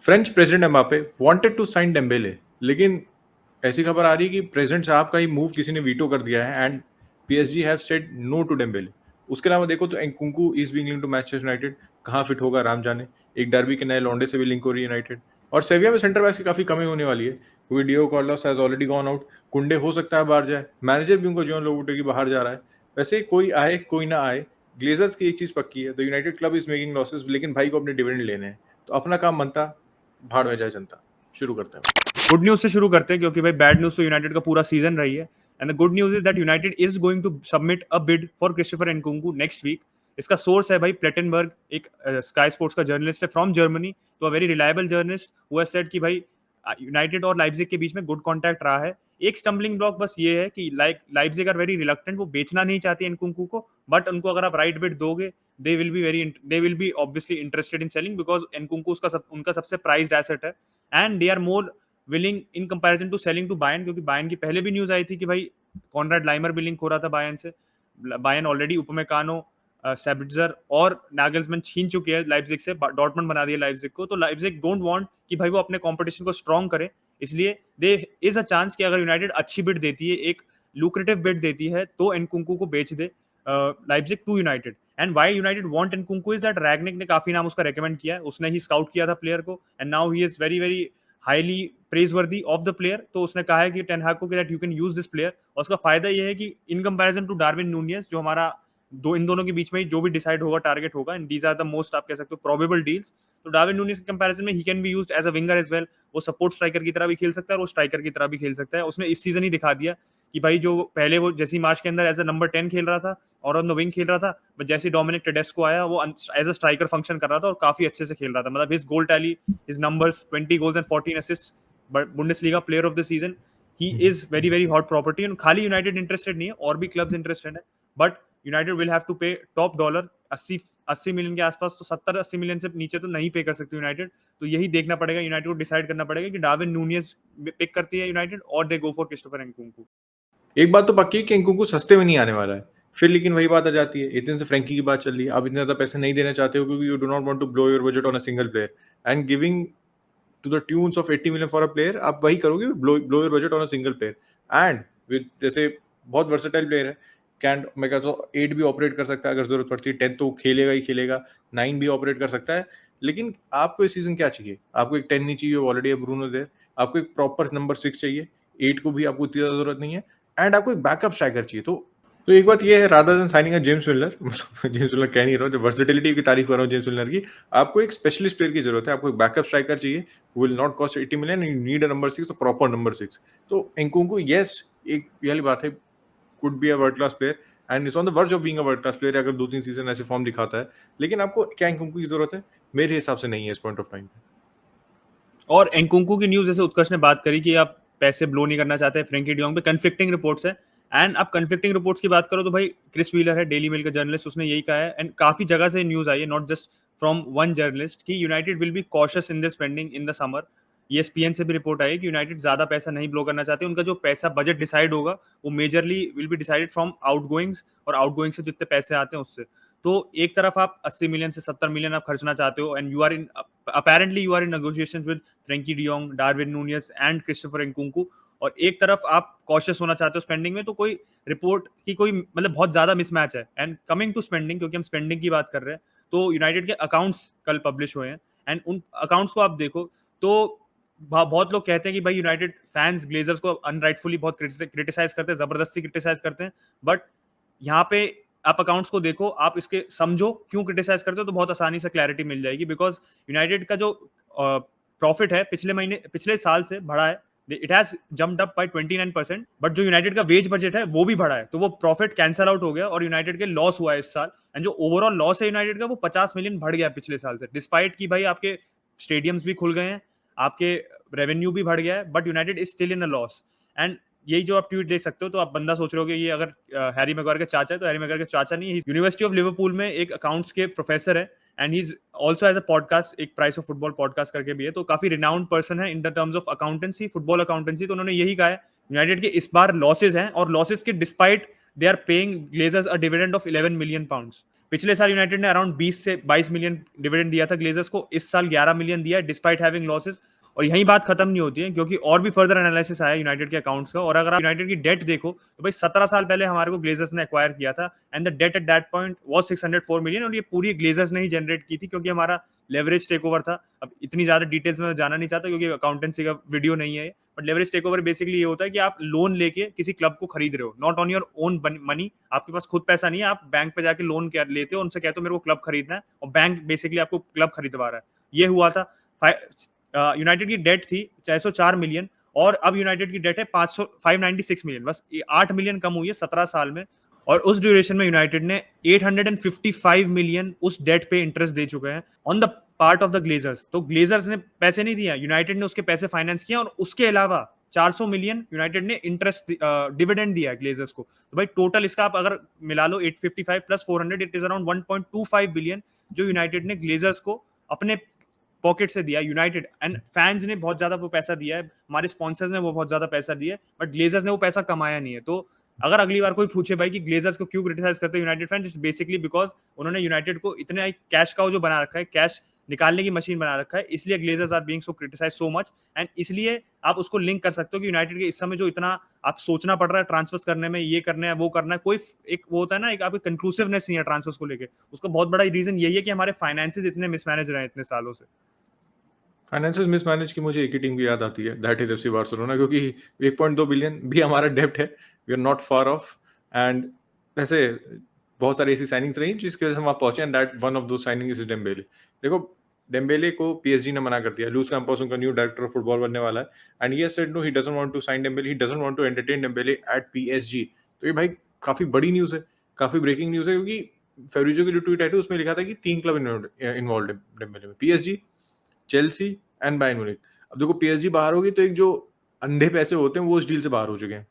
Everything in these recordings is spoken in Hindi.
French president Mbappe wanted to sign Dembele, लेकिन ऐसी खबर आ रही है कि प्रेसिडेंट साहब का ही मूव किसी ने वीटो कर दिया है and PSG have said no to Dembele. उसके अलावा देखो तो Nkunku is being linked to Manchester United, कहाँ फिट होगा राम जाने। एक डर्बी के नए लौंडे से भी लिंक हो रही है यूनाइटेड। और सेविया में सेंटर बैक्स की काफी कमी होने वाली है क्योंकि Diego Carlos has already gone out. Kounde हो सकता है बाहर जाए, मैनेजर भी उनको जॉन लोबोटे की बाहर जा रहा है। वैसे कोई आए कोई ना आए, ग्लेजर्स की एक चीज पक्की है, the United club is making losses, लेकिन भाई को अपने डिविडेंड लेने हैं, तो अपना काम बनता, भाड़ में जाए जनता। शुरू करते हैं। गुड न्यूज से शुरू करते हैं क्योंकि भाई बैड न्यूज तो यूनाइटेड का पूरा सीजन रही है। And the good news is that United is going to submit a bid for Christopher Nkunku next week. इसका सोर्स है भाई प्लेटनबर्ग, एक स्काई स्पोर्ट्स का जर्नलिस्ट है फ्रॉम जर्मनी, तो a very reliable journalist who has said कि भाई यूनाइटेड और लाइप्जिग के बीच में गुड कॉन्टैक्ट रहा है। एक स्टम्बलिंग ब्लॉक बस ये है कि लाइप्जिग आर वेरी रिलक्टेंट, वो बेचना नहीं चाहती एनकुंकू को, बट उनको अगर आप राइट बिड दोगे they will be obviously interested in selling because Nkunku उनका सबसे प्राइज्ड एसेट है and they are more willing in comparison to selling to Bayern, क्योंकि बायर्न की पहले भी न्यूज आई थी कि भाई कॉनराड लाइमर भी लिंक हो रहा था बायर्न से। बायर्न ऑलरेडी उपमेकानो, सैबिट्जर और नागल्समैन छीन चुके हैं लाइप्जिग से, डॉर्टमुंड बना दिया लाइप्जिग को, तो लाइप्जिग डोंट वांट कि भाई वो अपने कंपटीशन को स्ट्रॉन्ग करे, इसलिए दे इज अ चांस कि अगर यूनाइटेड अच्छी बिड देती है, एक लुक्रेटिव बिड देती है, तो एनकुंकू को बेच दे Leipzig to United. And why United want Nkunku is that Rangnick ने काफी नाम उसका रेकमेंड किया है, उसने ही स्काउट किया था प्लेयर को and now he is very very highly praiseworthy of the player, तो उसने कहा है कि टेन हाग को कि that you can use this player. और उसका फायदा ये है कि in comparison to Darwin Nunez, जो हमारा इन दोनों के बीच में जो भी डिसाइड होगा टारगेट होगा, and these are the most आप कह सकते हो प्रोबेबल डील्स, तो डार्विन नूनियस के कंपैरिजन में he can be used as a winger as well. वो सपोर्ट स्ट्राइकर की तरह भी खेल सकता है और वो स्ट्राइकर की तरह भी खेल सकता है। उसने इस सीजन ही दिखा दिया कि भाई जो पहले वो जैसी मार्च के अंदर एज अ नंबर 10 खेल रहा था और ऑन द विंग खेल रहा था, बट जैसे डोमिनिक टेडेस्को आया वो एज अ स्ट्राइकर फंक्शन कर रहा था और काफी अच्छे से खेल रहा था। मतलब his goal tally, his numbers 20 goals and 14 assists, Bundesliga player of the season, he is very very hot property. और खाली यूनाइटेड इंटरेस्टेड नहीं है, और भी क्लब्स इंटरेस्टेड है, but United will have to pay top dollar 80 million के आसपास, तो 70-80 मिलियन से नीचे तो नहीं पे कर सकती यूनाइटेड। तो यही देखना पड़ेगा, यूनाइटेड को डिसाइड करना पड़ेगा कि डार्विन नूनियस पिक करती है यूनाइटेड और दे गो फॉर क्रिस्टोफर एनकुंकू। एक बात तो पक्की है कि एनकुंकू सस्ते में नहीं आने वाला है। फिर लेकिन वही बात आ जाती है, इतने से फ्रैंकी की बात चल रही है, आप इतने ज्यादा पैसे नहीं देना चाहते हो क्योंकि you do not want to blow your budget on a single player and giving to the tunes of 80 million for a player. आप वही करोगे, blow your budget on a single player and with जैसे बहुत वर्सेटाइल प्लेयर है। कैन मैं कहता हूँ 8 भी ऑपरेट कर सकता है अगर जरूरत पड़ती है, 10 तो खेलेगा ही खेलेगा, 9 भी ऑपरेट कर सकता है। लेकिन आपको इस सीजन क्या चाहिए? आपको एक 10 नहीं चाहिए, ऑलरेडी है ब्रूनो देयर। आपको एक प्रॉपर नंबर 6 चाहिए, 8 को भी आपको इतनी ज्यादा जरूरत नहीं है एंड आपको एक बैकअप स्ट्राइकर चाहिए। तो एक बात ये है, rather than signing a James Miller, James Miller कह नहीं रहा हूँ, जो वर्सेटिलिटी की तारीफ कर रहा हूँ जेम्स मिलर की, आपको एक स्पेशलिस्ट प्लेयर की जरूरत है, आपको एक बैकअप स्ट्राइकर चाहिए, will not cost 80 million, you need a number 6, a proper number 6। तो एनकुंकू यस, एक ये वाली बात है, could be a world class player and is on the verge of being a world class player अगर 2-3 सीजन ऐसे फॉर्म दिखाता है। लेकिन आपको क्या एनकुंकू की जरूरत है? मेरे हिसाब से नहीं है इस पॉइंट ऑफ टाइम पे। और एनकुंकू की न्यूज जैसे उत्कर्ष ने बात करी कि आप पैसे ब्लो नहीं करना चाहते फ्रेंकी डियोंग पे, कन्फ्लिक्टिंग रिपोर्ट्स है। एंड अब कन्फ्लिक्टिंग रिपोर्ट्स की बात करो तो भाई क्रिस व्हीलर है, डेली मेल का जर्नलिस्ट, उसने यही कहा है, एंड काफी जगह से न्यूज आई है, not just from one journalist, कि United will be cautious in the spending in the summer. ESPN से भी रिपोर्ट आई है कि यूनाइटेड ज्यादा पैसा नहीं ब्लो करना चाहते, उनका जो पैसा बजट डिसाइड होगा वो majorly will be decided from आउटगोइंग्स, और आउटगोइंग से जितने पैसे आते हैं उससे। तो एक तरफ आप 80 मिलियन से 70 मिलियन आप खर्चना चाहते हो, and you are in apparently you are in negotiations with Frenkie de Jong, Darwin Nunez and Christopher Nkunku, और एक तरफ आप कॉशियस होना चाहते हो स्पेंडिंग में, तो कोई रिपोर्ट की कोई मतलब बहुत ज्यादा मिसमैच है। एंड कमिंग टू स्पेंडिंग, क्योंकि हम स्पेंडिंग की बात कर रहे हैं, तो यूनाइटेड के अकाउंट्स कल पब्लिश हुए हैं, एंड उन अकाउंट्स को आप देखो तो बहुत लोग कहते हैं कि भाई यूनाइटेड फैंस ग्लेजर्स को अनराइटफुली बहुत क्रिटिसाइज करते हैं, जबरदस्ती क्रिटिसाइज करते हैं, बट यहाँ पे आप अकाउंट्स को देखो, आप इसके समझो क्यों क्रिटिसाइज करते हो, तो बहुत आसानी से क्लैरिटी मिल जाएगी। बिकॉज यूनाइटेड का जो प्रॉफिट है पिछले साल से बढ़ा है, it has jumped up by 29%, but जो यूनाइटेड का वेज बजट है वो भी बढ़ा है, तो वो प्रॉफिट कैंसल आउट हो गया और यूनाइटेड के लॉस हुआ है इस साल। एंड जो ओवरऑल लॉस है यूनाइटेड का वो 50 मिलियन बढ़ गया पिछले साल से, डिस्पाइट कि भाई आपके स्टेडियम्स भी खुल गए हैं, आपके रेवेन्यू भी बढ़ गया है, but United is still in a loss. And यही जो आप ट्वीट देख सकते हो, तो आप बंदा सोच रहे हो कि ये अगर हैरी मैग्वायर के चाचा है, तो हैरी मैग्वायर के चाचा नहीं है, यूनिवर्सिटी ऑफ लिवरपूल में एक अकाउंट्स के प्रोफेसर है, and he is also as a podcast, एक प्राइस ऑफ फुटबॉल पॉडकास्ट करके भी है, तो काफी रिनाउंड पर्सन है in the terms of accountancy, football accountancy. तो उन्होंने यही कहा है यूनाइटेड के इस बार लॉसेज हैं, और लॉसेज के despite they are paying Glazers a dividend of 11 million pounds. पिछले साल यूनाइटेड ने अराउंड 20 से 22 मिलियन डिविडेंड दिया था ग्लेजर्स को, इस साल 11 मिलियन दिया है डिस्पाइट हैविंग लॉसेस। और यही बात खत्म नहीं होती है, क्योंकि और भी फर्दर एनालिसिस आया यूनाइटेड के अकाउंट्स का। और अगर आप यूनाइटेड की डेट देखो तो भाई 17 साल पहले हमारे को ग्लेजर्स ने एक्वायर किया था, and the debt at that point was 604 million, और ये पूरी ग्लेजर्स ने ही जनरेट की थी, क्योंकि हमारा लेवरेज टेक ओवर था। अब इतनी ज्यादा डिटेल्स में जाना नहीं चाहता क्योंकि अकाउंटेंसी का वीडियो नहीं है, but leverage take over basically ये होता है कि आप लोन लेके किसी क्लब को खरीद रहे हो, not on your own money. आपके पास खुद पैसा नहीं है, आप बैंक पे जाके लोन लेते हो, उनसे कहते हो मेरे को क्लब खरीदना है, और बैंक बेसिकली आपको क्लब खरीदवा रहा है। ये हुआ था। यूनाइटेड की डेट थी 604 मिलियन, और अब यूनाइटेड की डेट है 596 मिलियन, बस 8 मिलियन कम हुई है 17 साल में। और उस ड्यूरेशन में यूनाइटेड ने 855 मिलियन उस डेट पे इंटरेस्ट दे चुके हैं on the part of the Glazers. तो ग्लेजर्स ने पैसे नहीं दिया, यूनाइटेड ने उसके पैसे फाइनेंस किया, और उसके अलावा 400 मिलियन यूनाइटेड ने इंटरेस्ट डिविडेंड दिया है ग्लेजर्स को। तो भाई टोटल इसका आप अगर मिला लो 855 plus 400, it is around 1.25 billion जो यूनाइटेड ने ग्लेजर्स को अपने पॉकेट से दिया। यूनाइटेड एंड फैंस ने बहुत ज्यादा वो पैसा दिया है, हमारे स्पॉन्सर्स ने वो बहुत ज्यादा पैसा दिया है, बट ग्लेजर्स ने वो पैसा कमाया नहीं है। तो अगर अगली बार कोई पूछे भाई कि ग्लेजर्स को क्यों क्रिटिसाइज करते हैं United fans, it's basically because उन्होंने यूनाइटेड को इतने कैश का जो बना रखा है, कैश निकालने की मशीन बना रखा है, इसलिए Glazers are being so criticise so much. And इसलिए आप उसको लिंक कर सकते हो कि यूनाइटेड के इस समय जो इतना आप सोचना पड़ रहा है ट्रांसफर्स करने में, ये करना है वो करना है, कोई एक वो होता है ना, एक आपकी कंक्लूसिवनेस नहीं है ट्रांसफर्स को लेके। उसका बहुत बड़ा रीजन यही है कि हमारे फाइनेंसेस इतने मिसमैनेज रहे हैं इतने सालों से। फाइनेंसेस मिसमैनेज की मुझे एक ही टीम की याद आती है, दैट इज एफसी बार्सिलोना, क्योंकि 1.2 बिलियन भी हमारा डेब्ट है, we are not far off. And वैसे बहुत सारी ऐसी साइनिंग्स रही जिसकी वजह से हम वहाँ पहुंचे, एंड दैट वन ऑफ दो साइनिंग इज डेम्बेले। देखो डेम्बेले को पीएसजी ने मना कर दिया, लूस कैंपस उनका न्यू डायरेक्टर ऑफ फुटबॉल बनने वाला है, and he has said no, he doesn't want to sign Dembele, he doesn't want to entertain Dembele at PSG. तो ये भाई काफी बड़ी न्यूज़ है, काफी ब्रेकिंग न्यूज़ है, क्योंकि फेब्रिजो की जो ट्वीट आई थी उसमें लिखा था कि 3 क्लब इन्वॉल्व है डेम्बेले में, PSG, Chelsea and Bayern Munich. अब देखो पीएसजी बाहर होगी तो एक जो अंधे पैसे होते हैं वो उस डील से बाहर हो चुके हैं।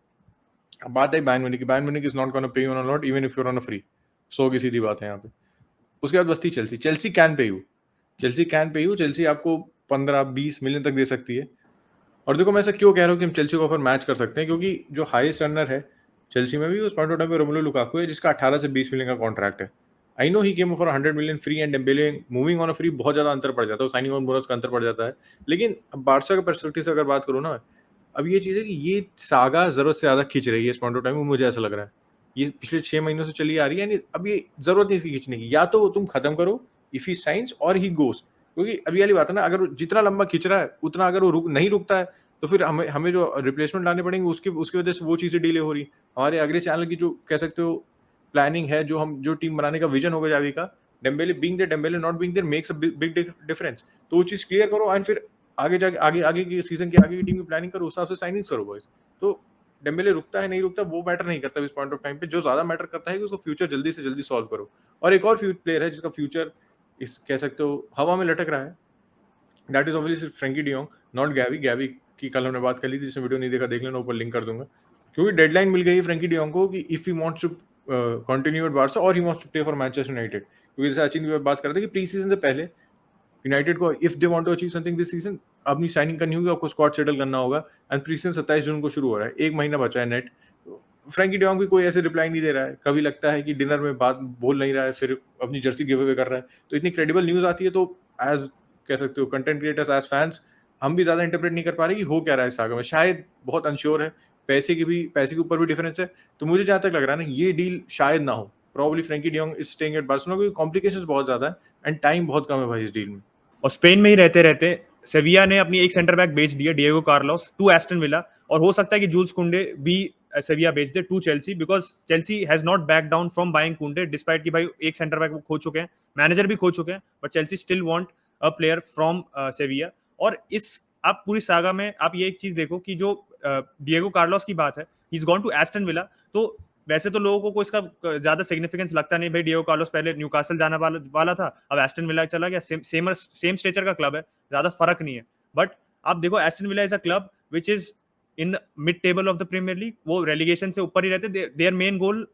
अब बात है बायर्न म्यूनिख की, Bayern Munich is not gonna pay you on a lot even if you are on a free, 100 की सीधी बात है यहाँ पे। उसके बाद बसती Chelsea, Chelsea can pay you, Chelsea can pay you, Chelsea आपको 15-20 मिलियन तक दे सकती है। और देखो मैं ऐसा क्यों कह रहा हूँ कि हम चेल्सी को ऊपर मैच कर सकते हैं, क्योंकि जो हाईएस्ट रनर है चेल्सी में भी उस पॉइंट ऑफ टाइम पे रोमेलो लुकाकू है, जिसका 18 से 20 मिलियन का कॉन्ट्रैक्ट है। I know he came for 100 million free, and Dembélé moving on a free बहुत ज्यादा अंतर पड़ जाता है, साइनिंग ऑन बोनस का अंतर पड़ जाता है। लेकिन अब बारसा के पर्सपेक्टिव से अगर बात करूँ ना, अब ये चीज़ है कि ये सागा जरूरत से ज्यादा खींच रही है इस पॉइंट ऑफ टाइम में, मुझे ऐसा लग रहा है। ये पिछले 6 महीनों से चली आ रही है, अब ये जरूरत नहीं इसकी खींचने की, या तो तुम खत्म करो इफ ही साइंस और ही गोस। क्योंकि अभी वाली बात है ना, अगर जितना लंबा खींच रहा है उतना अगर वो नहीं रुकता है तो फिर हमें जो रिप्लेसमेंट लाने पड़ेंगे उसकी वजह से वो चीज़ें डिले हो रही। हमारे अगले चैनल की जो कह सकते हो प्लानिंग है, जो टीम बनाने का विजन होगा जावी का, Dembele being there, Dembele not being there makes a big difference. तो वो चीज़ क्लियर करो, एंड फिर आगे की सीजन की आगे की टीम की प्लानिंग करो, उस हिसाब से साइनिंग्स करो बॉयज। तो डेम्बेले रुकता है नहीं रुकता वो मैटर नहीं करता इस पॉइंट ऑफ टाइम पे, जो ज्यादा मैटर करता है कि उसको फ्यूचर जल्दी से जल्दी सॉल्व करो। और एक और प्लेयर है जिसका फ्यूचर इस कह सकते हो हवा में लटक रहा है, that is obviously Frenkie de Jong, not Gavi. Gavi की कल हमने बात कर ली थी, जिसने वीडियो नहीं देखा देख लेना, ऊपर लिंक कर दूंगा। क्योंकि डेडलाइन मिल गई है फ्रैंकी डियोंग को कि if he wants to continue at Barca और he wants to play for Manchester United. क्योंकि जैसे अचिन की बात कर रहे थे कि प्री सीजन से पहले यूनाइटेड को if they want to achieve something this season, अपनी साइनिंग करनी होगी, आपको स्क्वाड सेटल करना होगा, एंड प्री सीजन 27 जून को शुरू हो रहा है, 1 महीना बचा है नेट। फ्रैंकी डियोंग भी कोई ऐसे रिप्लाई नहीं दे रहा है, कभी लगता है कि डिनर में बात बोल नहीं रहा है, फिर अपनी जर्सी गिव अवे कर रहा है। तो इतनी क्रेडिबल न्यूज आती है, तो एज कह सकते हो कंटेंट क्रिएटर्स, एज फैंस, हम भी ज्यादा इंटरप्रेट नहीं कर पा रहे कि हो क्या रहा है इस सागा में। शायद बहुत अनश्योर है, पैसे के ऊपर भी डिफरेंस है। तो मुझे जहां तक लग रहा है ना, ये डील शायद ना हो, probably Frenkie de Jong is staying at Barcelona, क्योंकि कॉम्प्लिकेशंस बहुत ज्यादा है एंड टाइम बहुत कम है भाई इस डील में। और स्पेन में ही रहते रहते सेविया ने अपनी एक सेंटर बैक बेच दिया, Diego Carlos, to Aston Villa, और हो सकता है कि जूल्स कुंडे भी सेविया बेच दे to Chelsea, because Chelsea has not back down from buying Kounde, despite कि भाई एक सेंटर बैक वो खो चुके हैं, मैनेजर भी खो चुके हैं, but Chelsea still want a player from सेविया। और इस आप पूरी सागा में आप ये एक चीज देखो कि जो डिएगो कार्लोस की बात है, he is gone to Aston Villa. तो वैसे तो लोगों को इसका ज्यादा सिग्निफिकेंस लगता नहीं, भाई डिएगो कार्लोस पहले न्यूकासल जाना वाला था, अब एस्टन विला चला गया, सेम स्टेचर का क्लब है, ज्यादा फर्क नहीं है। बट आप देखो Aston Villa is a club which is in mid table of the Premier League, वो रेलीगेशन से ऊपर ही रहते, देयर मेन गोल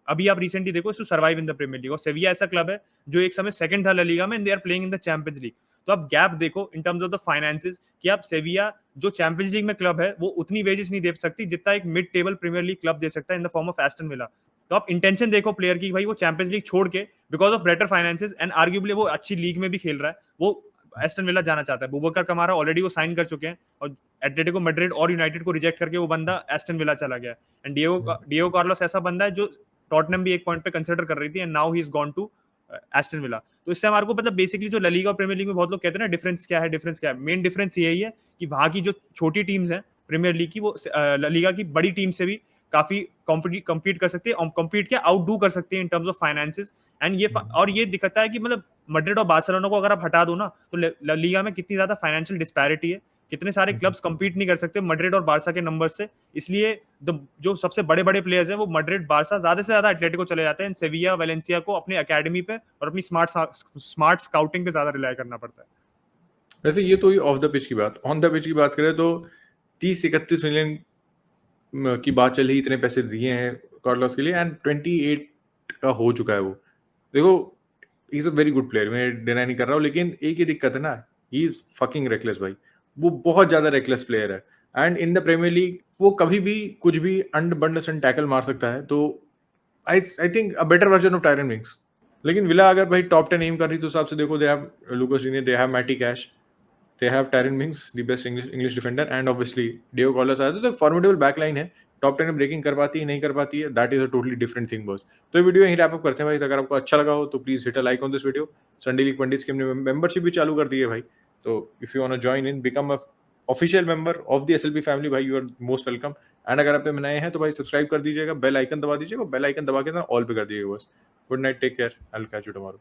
अभी आप रिसेंटली देखो to survive in the Premier League. और सेविया ऐसा क्लब है जो एक समय सेकंड था ला लीगा में, and they are playing in the Champions League. तो आप गैप देखो in terms of the finances कि आप सेविया जो चैंपियंस लीग में क्लब है वो उतनी वेजेस नहीं दे सकती जितना एक mid table Premier League club दे सकता है in the form of Aston Villa. तो आप इंटेंशन देखो प्लेयर की, भाई वो चैंपियंस लीग छोड़ के because of better finances and arguably वो अच्छी लीग में भी खेल रहा है, वो एस्टन विला जाना चाहता है। बुबकर कमारा ऑलरेडी वो साइन कर चुके हैं और एटलेटिको मैड्रिड और यूनाइटेड को रिजेक्ट करके वो बंदा एस्टन विला चला गया। एंड डिएगो कार्लोस ऐसा बंदा है जो टॉटनहम भी एक पॉइंट पे कंसिडर कर रही थी and now he is gone to Aston Villa. तो इससे हमारे को मतलब बेसिकली जो ला लीगा और प्रीमियर लीग में बहुत लोग कहते हैं ना डिफरेंस क्या है, डिफरेंस क्या है, मेन डिफरेंस यही है कि वहां की जो छोटी टीम्स हैं प्रीमियर लीग की, वो ला लीगा की बड़ी टीम से भी काफी कॉम्पीट कर सकती है, कॉम्पीट क्या आउटडू कर सकती है इन टर्म्स ऑफ फाइनेंसेस। एंड और ये दिखता है कि मतलब मैड्रिड और बार्सिलोना को अगर आप हटा दो ना, तो ला लीगा में कितनी ज्यादा फाइनेंशियल डिस्पैरिटी है, कितने सारे क्लब्स कम्पीट नहीं कर सकते मैड्रिड और बार्सा के नंबर से। इसलिए जो सबसे बड़े बड़े प्लेयर्स हैं वो मैड्रिड बार्सा, ज्यादा से ज्यादा एटलेटिको चले जाते हैं। सेविया वेलेंसिया को अपनी एकेडमी पे और अपनी स्मार्ट स्काउटिंग पे ज्यादा रिलाई करना पड़ता है। वैसे ये तो हुई ऑफ द पिच की बात। ऑन द पिच की बात करें तो 30-31 मिलियन की बात चल रही, इतने पैसे दिए हैं कार्लोस के लिए एंड 28 का हो चुका है वो। देखो he is a very good player, मैं डिनाई नहीं कर रहा हूँ, लेकिन एक ही दिक्कत है ना, ही इज फकिंग रेकलेस भाई। वो बहुत ज्यादा रेकलेस प्लेयर है and in the Premier League वो कभी भी कुछ भी अंड बंड सन टैकल मार सकता है। तो I think a better version of Tyrone Mings. लेकिन विला अगर भाई टॉप 10 एम कर रही तो हिसाब से देखो, they have Lucas Digne, they have Matty Cash, they have Tyron Mings, the best English defender, and obviously Diego Carlos आया तो फॉर्मिडेबल बैकलाइन है। टॉप 10 में ब्रेकिंग कर पाती है नहीं कर पाती है, that is a totally different thing boss. तो ये वीडियो यहीं रैप अप करते हैं भाई। अगर आपको अच्छा लगा हो तो please hit a like on this video. Sunday league pandits की हमने मेंबरशिप भी चालू कर दी है भाई, तो if you want to join in, become a official member of the SLP family भाई, you are most welcome. And अगर आप पे नए हैं तो भाई सब्सक्राइब कर दीजिएगा, बेल आइकन दबा दीजिएगा, बेल आइकन दबा के ऑल पे कर दीजिएगा बस। Good night, take care, I will catch you tomorrow.